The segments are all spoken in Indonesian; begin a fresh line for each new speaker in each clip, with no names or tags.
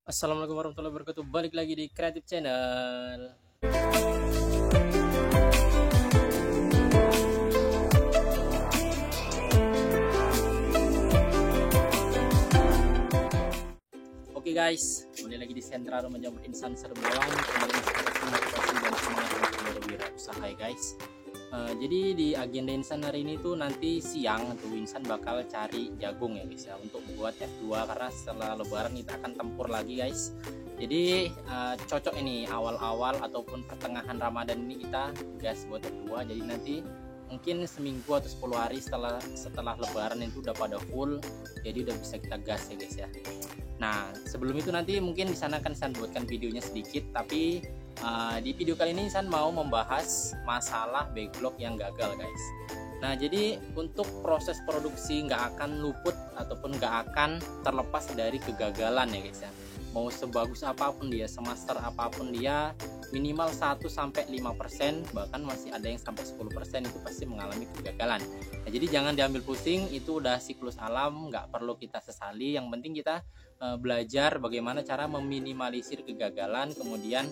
Assalamualaikum warahmatullahi wabarakatuh. Balik lagi di Creative Channel. Oke guys, kembali lagi di Sentra Menjamur Insan Serbawan. Kembali inspirasi, motivasi dan semangat untuk berwirausaha ya guys. Jadi di agenda Insan hari ini tuh nanti siang tuh Insan bakal cari jagung ya guys ya, untuk buat F2 karena setelah lebaran kita akan tempur lagi guys. Jadi cocok ini awal-awal ataupun pertengahan Ramadan ini kita gas buat F2. Jadi nanti mungkin seminggu atau 10 hari setelah lebaran itu udah pada full, jadi udah bisa kita gas ya guys ya. Nah sebelum itu nanti mungkin di sana kan Insan buatkan videonya sedikit, tapi di video kali ini Insan mau membahas masalah backlog yang gagal guys. Nah jadi untuk proses produksi nggak akan luput ataupun nggak akan terlepas dari kegagalan ya guys ya. Mau sebagus apapun dia, semaster apapun dia, minimal 1-5%, bahkan masih ada yang sampai 10% itu pasti mengalami kegagalan. Nah, jadi jangan diambil pusing, itu udah siklus alam, nggak perlu kita sesali. Yang penting kita belajar bagaimana cara meminimalisir kegagalan, kemudian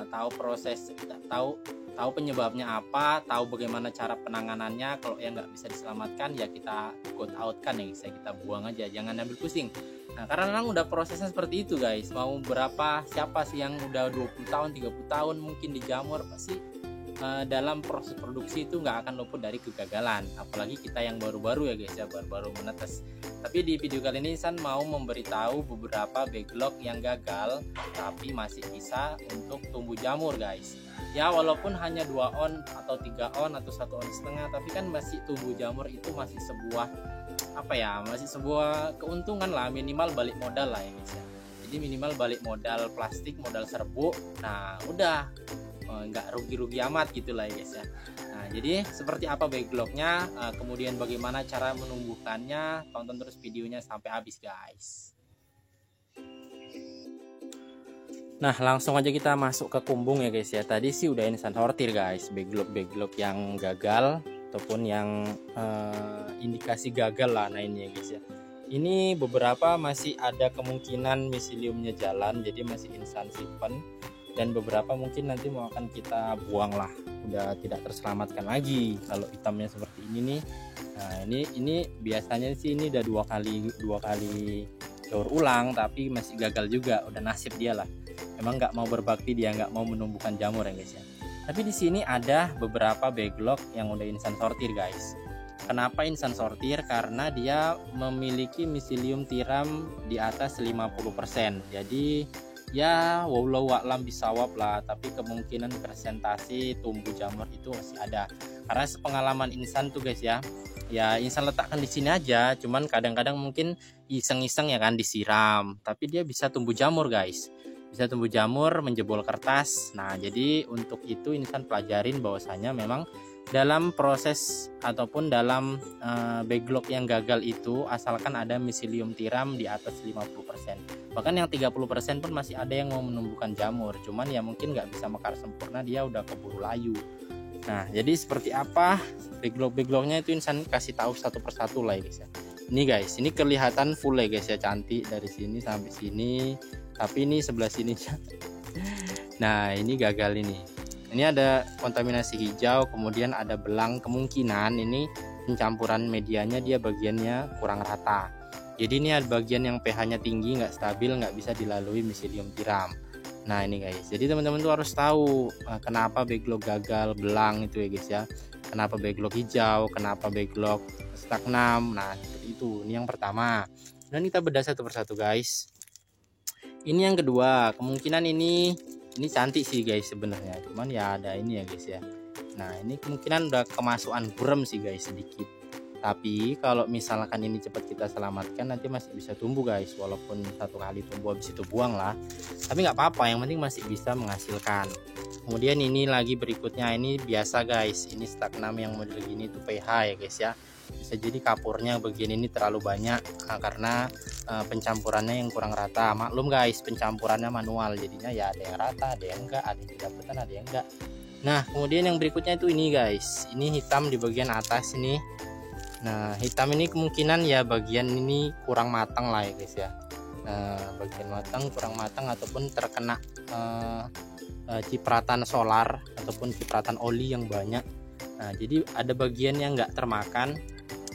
tahu proses, tahu penyebabnya apa, tahu bagaimana cara penanganannya. Kalau yang nggak bisa diselamatkan ya kita got out kan ya, kita buang aja, jangan ambil pusing. Nah karena memang udah prosesnya seperti itu guys. Mau berapa, siapa sih yang udah 20 tahun 30 tahun mungkin dijamur, pasti dalam proses produksi itu nggak akan luput dari kegagalan. Apalagi kita yang baru-baru ya guys ya, baru-baru menetes. Tapi di video kali ini San mau memberitahu beberapa backlog yang gagal tapi masih bisa untuk tumbuh jamur guys. Ya walaupun hanya 2 on atau 3 on atau 1 on setengah, tapi kan masih tumbuh jamur itu masih sebuah masih sebuah keuntungan lah, minimal balik modal lah ya guys ya. Jadi minimal balik modal plastik, modal serbuk, nah udah nggak rugi-rugi amat gitu lah ya guys ya. Nah jadi seperti apa backlognya, kemudian bagaimana cara menumbuhkannya, tonton terus videonya sampai habis guys. Nah langsung aja kita masuk ke kumbung ya guys ya. Tadi sih udah Insan sortir guys backlog yang gagal ataupun yang indikasi gagal lah. Nah ini ya guys ya, ini beberapa masih ada kemungkinan miseliumnya jalan, jadi masih Insan simpan, dan beberapa mungkin nanti mau akan kita buang lah, udah tidak terselamatkan lagi kalau hitamnya seperti ini nih. Nah ini biasanya sih ini udah dua kali daur ulang tapi masih gagal juga, udah nasib dia lah, emang nggak mau berbakti, dia nggak mau menumbuhkan jamur ya guys ya. Tapi di sini ada beberapa backlog yang udah Insan sortir guys. Kenapa Insan sortir? Karena dia memiliki miselium tiram di atas 50%. Jadi ya wallahu a'lam bisawab lah, tapi kemungkinan presentasi tumbuh jamur itu masih ada. Karena sepengalaman Insan tuh guys ya, Insan letakkan di sini aja, cuman kadang-kadang mungkin iseng-iseng ya kan disiram, tapi dia bisa tumbuh jamur guys. Bisa tumbuh jamur, menjebol kertas. Nah jadi untuk itu Insan pelajarin bahwasanya memang dalam proses ataupun dalam backlog yang gagal itu, asalkan ada miselium tiram di atas 50%, bahkan yang 30% pun masih ada yang mau menumbuhkan jamur, cuman ya mungkin nggak bisa mekar sempurna, dia udah keburu layu. Nah jadi seperti apa backlognya itu Insan kasih tahu satu persatu lah ya guys ya. Ini guys, ini kelihatan full ya guys ya, cantik dari sini sampai sini, tapi ini sebelah sini. Nah ini gagal ini ada kontaminasi hijau, kemudian ada belang, kemungkinan ini pencampuran medianya dia bagiannya kurang rata. Jadi ini ada bagian yang pH-nya tinggi, nggak stabil, nggak bisa dilalui miselium tiram. Nah ini guys, jadi teman-teman tuh harus tahu kenapa backlog gagal belang itu ya guys ya, kenapa backlog hijau, kenapa backlog stagnan. Nah seperti itu, ini yang pertama. Dan kita bedah satu persatu guys. Ini yang kedua, kemungkinan ini cantik sih guys sebenarnya, cuman ya ada ini ya guys ya. Nah ini kemungkinan udah kemasukan burem sih guys sedikit, tapi kalau misalkan ini cepat kita selamatkan nanti masih bisa tumbuh guys, walaupun satu kali tumbuh habis itu buang lah, tapi nggak apa-apa, yang penting masih bisa menghasilkan. Kemudian ini lagi berikutnya, ini biasa guys, ini stagnan yang model gini tuh pH ya guys ya. Bisa jadi kapurnya bagian ini terlalu banyak karena pencampurannya yang kurang rata. Maklum guys, pencampurannya manual, jadinya ya ada yang rata, ada yang enggak, ada yang kedapetan, ada yang enggak. Nah kemudian yang berikutnya itu ini guys, ini hitam di bagian atas ini. Nah hitam ini kemungkinan ya bagian ini kurang matang lah ya guys ya. bagian matang, kurang matang, ataupun terkena cipratan solar ataupun cipratan oli yang banyak. Nah, jadi ada bagian yang nggak termakan,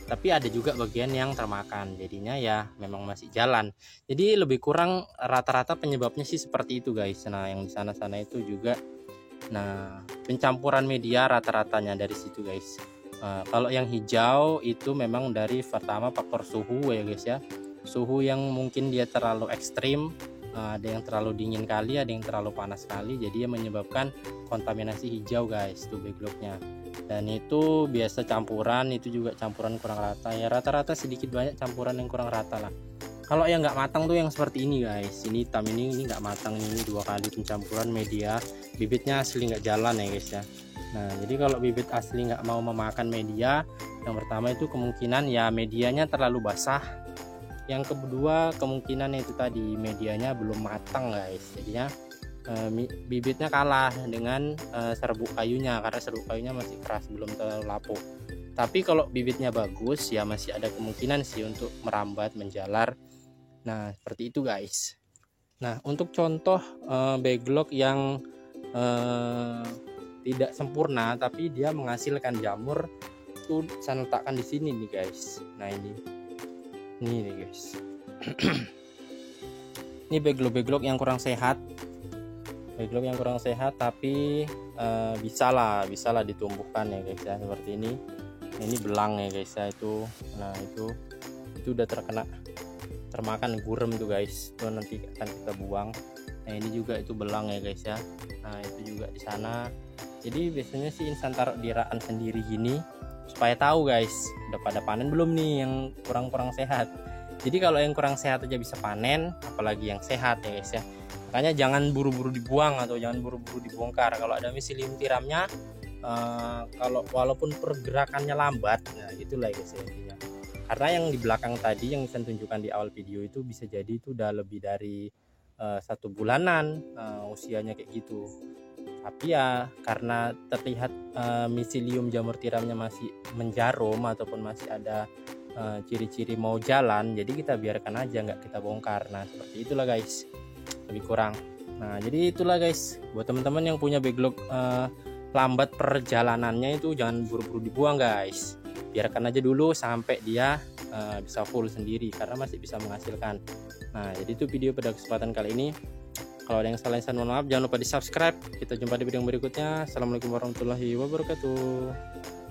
tapi ada juga bagian yang termakan, jadinya ya memang masih jalan. Jadi lebih kurang rata-rata penyebabnya sih seperti itu guys. Nah, yang di sana-sana itu juga, nah pencampuran media rata-ratanya dari situ guys. Kalau yang hijau itu memang dari pertama faktor suhu ya guys ya, suhu yang mungkin dia terlalu ekstrim, ada yang terlalu dingin kali, ada yang terlalu panas kali, jadi menyebabkan kontaminasi hijau guys itu backlognya. Dan itu biasa campuran, itu juga campuran kurang rata ya, rata-rata sedikit banyak campuran yang kurang rata lah. Kalau yang nggak matang tuh yang seperti ini guys, ini hitam, ini nggak matang, ini 2 kali pencampuran media, bibitnya asli nggak jalan ya guys ya. Nah, jadi kalau bibit asli nggak mau memakan media, yang pertama itu kemungkinan ya medianya terlalu basah. Yang kedua kemungkinan itu tadi medianya belum matang guys, jadinya bibitnya kalah dengan serbuk kayunya, karena serbuk kayunya masih keras, belum terlalu lapuk. Tapi kalau bibitnya bagus ya masih ada kemungkinan sih untuk merambat, menjalar. Nah, seperti itu guys. Nah, untuk contoh backlog yang tidak sempurna tapi dia menghasilkan jamur, itu saya letakkan di sini nih guys. Nah, ini nih guys. Ini backlog yang kurang sehat, backlog yang kurang sehat, tapi bisa lah ditumbuhkan ya guys ya, seperti ini. Ini belang ya guys ya itu. Nah, itu udah termakan gurem tuh guys, itu nanti akan kita buang. Nah, ini juga itu belang ya guys ya. Nah, itu juga di sana. Jadi biasanya sih insan taruh di raan sendiri gini supaya tahu guys udah pada panen belum nih yang kurang sehat. Jadi kalau yang kurang sehat aja bisa panen, apalagi yang sehat ya guys ya. Makanya jangan buru-buru dibuang atau jangan buru-buru dibongkar. Kalau ada miselium tiramnya, kalau walaupun pergerakannya lambat, nah itulah guys ya intinya. Karena yang di belakang tadi yang saya tunjukkan di awal video itu bisa jadi itu udah lebih dari 1 bulanan usianya kayak gitu. Tapi ya karena terlihat miselium jamur tiramnya masih menjarum ataupun masih ada ciri-ciri mau jalan, jadi kita biarkan aja, nggak kita bongkar. Nah, seperti itulah guys, lebih kurang. Nah, jadi itulah guys, buat teman-teman yang punya backlog lambat perjalanannya itu jangan buru-buru dibuang guys, biarkan aja dulu sampai dia bisa full sendiri, karena masih bisa menghasilkan. Nah, jadi itu video pada kesempatan kali ini. Kalau ada yang salah, saya mohon maaf. Jangan lupa di subscribe. Kita jumpa di video berikutnya. Assalamualaikum warahmatullahi wabarakatuh.